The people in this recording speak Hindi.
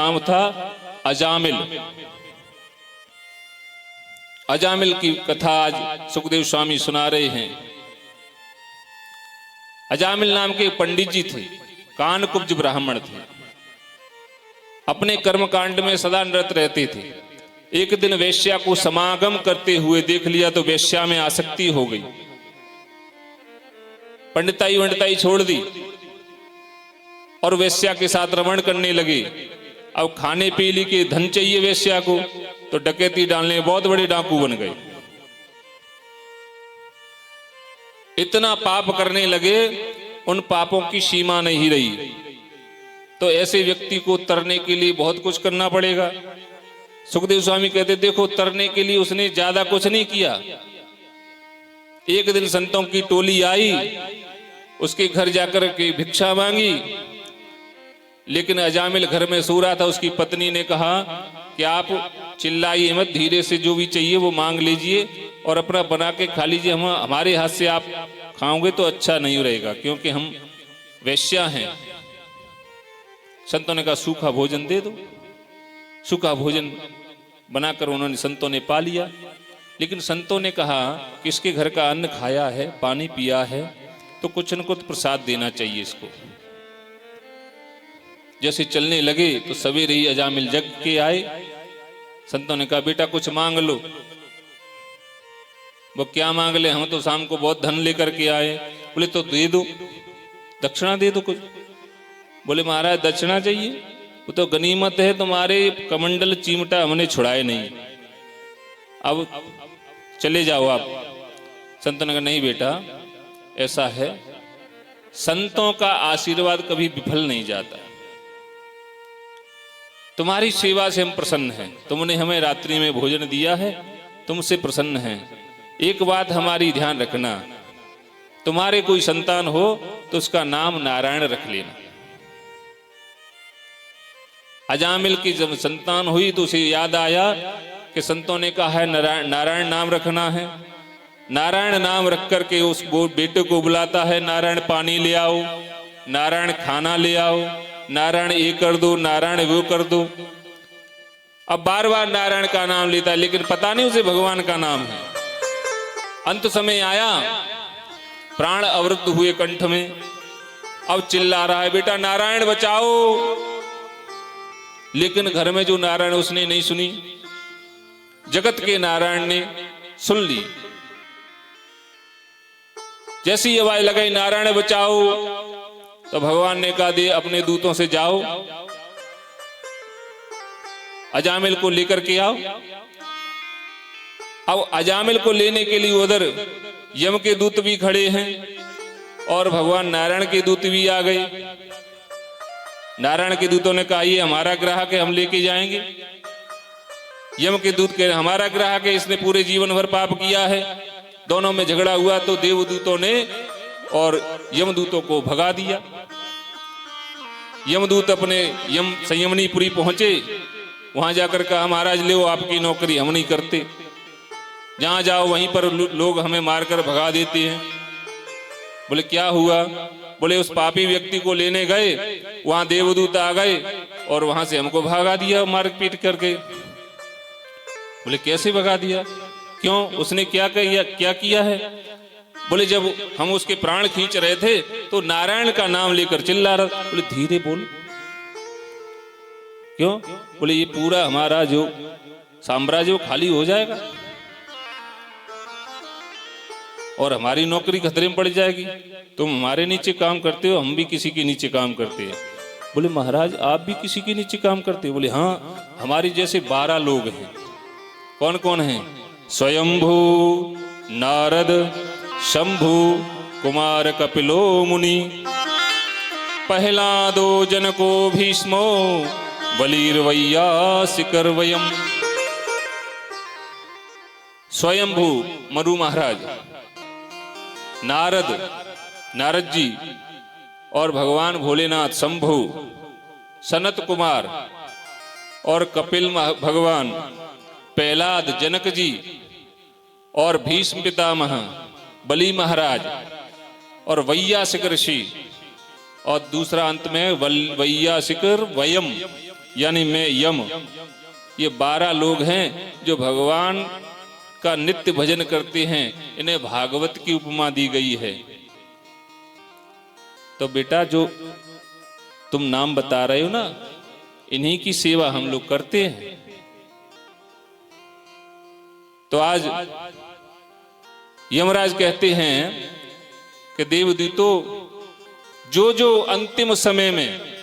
नाम था अजामिल। अजामिल की कथा आज सुखदेव स्वामी सुना रहे हैं। अजामिल नाम के पंडित जी थे, कानकुब्ज ब्राह्मण थे, अपने कर्म कांड में सदा निरत रहते थे। एक दिन वेश्या को समागम करते हुए देख लिया तो वेश्या में आसक्ति हो गई। पंडिताई वंडिताई छोड़ दी और वेश्या के साथ रमण करने लगे। अब खाने पीने के धन चाहिए वेश्या को, तो डकैती डालने बहुत बड़े डाकू बन गए। इतना पाप करने लगे, उन पापों की सीमा नहीं रही। तो ऐसे व्यक्ति को तरने के लिए बहुत कुछ करना पड़ेगा। सुखदेव स्वामी कहते देखो, तरने के लिए उसने ज्यादा कुछ नहीं किया। एक दिन संतों की टोली आई, उसके घर जाकर के भिक्षा मांगी, लेकिन अजामिल घर में सो रहा था। उसकी पत्नी ने कहा कि आप चिल्लाइए मत, धीरे से जो भी चाहिए वो मांग लीजिए और अपना बना के खा लीजिए। हमारे हाथ से आप खाओगे तो अच्छा नहीं रहेगा, क्योंकि हम वैश्या हैं। संतों ने कहा सूखा भोजन दे दो। सूखा भोजन बनाकर उन्होंने संतों ने पा लिया। लेकिन संतों ने कहा कि इसके घर का अन्न खाया है, पानी पिया है, तो कुछ न कुछ प्रसाद देना चाहिए इसको। जैसे चलने लगे तो सवेरे ही अजामिल जग के आए। संतों ने कहा बेटा कुछ मांग लो। वो क्या मांग ले, हम तो शाम को बहुत धन लेकर के आए। बोले तो दे दो, दक्षिणा दे दो कुछ। बोले महाराज दक्षिणा चाहिए, वो तो गनीमत है, तुम्हारे कमंडल चिमटा हमने छुड़ाए नहीं, अब चले जाओ आप। संतों ने कहा नहीं बेटा, ऐसा है, संतों का आशीर्वाद कभी विफल नहीं जाता। तुम्हारी सेवा से हम प्रसन्न हैं, तुमने हमें रात्रि में भोजन दिया है, तुमसे प्रसन्न हैं। एक बात हमारी ध्यान रखना, तुम्हारे कोई संतान हो तो उसका नाम नारायण रख लेना। अजामिल की जब संतान हुई तो उसे याद आया कि संतों ने कहा है नारायण नाम रखना है। नारायण नाम रख करके उस बेटे को बुलाता है, नारायण पानी ले आओ, नारायण खाना ले आओ, नारायण ये कर दो, नारायण वो कर दो। अब बार बार नारायण का नाम लेता है, लेकिन पता नहीं उसे भगवान का नाम है। अंत समय आया, प्राण अवरुद्ध हुए कंठ में, अब चिल्ला रहा है बेटा नारायण बचाओ। लेकिन घर में जो नारायण, उसने नहीं सुनी। जगत के नारायण ने सुन ली। जैसी आवाज लगाई नारायण बचाओ, तो भगवान ने कहा दे अपने दूतों से जाओ, अजामिल को लेकर के आओ। अब अजामिल को लेने के लिए उधर यम के दूत भी खड़े हैं और भगवान नारायण के दूत भी आ गए। नारायण के दूतों ने कहा ये हमारा ग्राहक है, हम लेके जाएंगे। यम के दूत कह हमारा ग्राहक है, इसने पूरे जीवन भर पाप किया है। दोनों में झगड़ा हुआ तो देवदूतों ने और यमदूतों को भगा दिया। यमदूत अपने यम संयमनीपुरी पहुंचे, वहां जाकर कहा महाराज ले आपकी नौकरी हम नहीं करते, जहां जाओ वहीं पर लोग हमें मारकर भगा देते हैं। बोले क्या हुआ? बोले उस पापी व्यक्ति को लेने गए, वहां देवदूत आ गए और वहां से हमको भगा दिया मार पीट करके। बोले कैसे भगा दिया, क्यों, उसने क्या किया है? बोले जब हम उसके प्राण खींच रहे थे तो नारायण का नाम लेकर चिल्ला रहा। बोले धीरे बोल, क्यों? बोले ये पूरा हमारा जो साम्राज्य खाली हो जाएगा और हमारी नौकरी खतरे में पड़ जाएगी। तुम हमारे नीचे काम करते हो, हम भी किसी के नीचे काम करते हैं। बोले महाराज आप भी किसी के नीचे काम करते हो? बोले हाँ, हमारे जैसे 12 लोग हैं। कौन कौन हैं? स्वयंभू, नारद, शंभु, कुमार कपिलो मुनि, पहलादो जनको भीष्मो, बलिर्वैयासिकर वयम्। स्वयंभू मरु महाराज, नारद जी और भगवान भोलेनाथ शंभु, सनत कुमार और कपिल भगवान, प्रहलाद जनक जी और भीष्म पितामह बलि महाराज और वैयासिक ऋषि और दूसरा अंत में वैयासिकर वयम यानी मैं यम, ये 12 लोग हैं जो भगवान का नित्य भजन करते हैं, इन्हें भागवत की उपमा दी गई है। तो बेटा जो तुम नाम बता रहे हो ना, इन्हीं की सेवा हम लोग करते हैं। तो आज यमराज कहते हैं कि देवदूतों, जो जो अंतिम समय में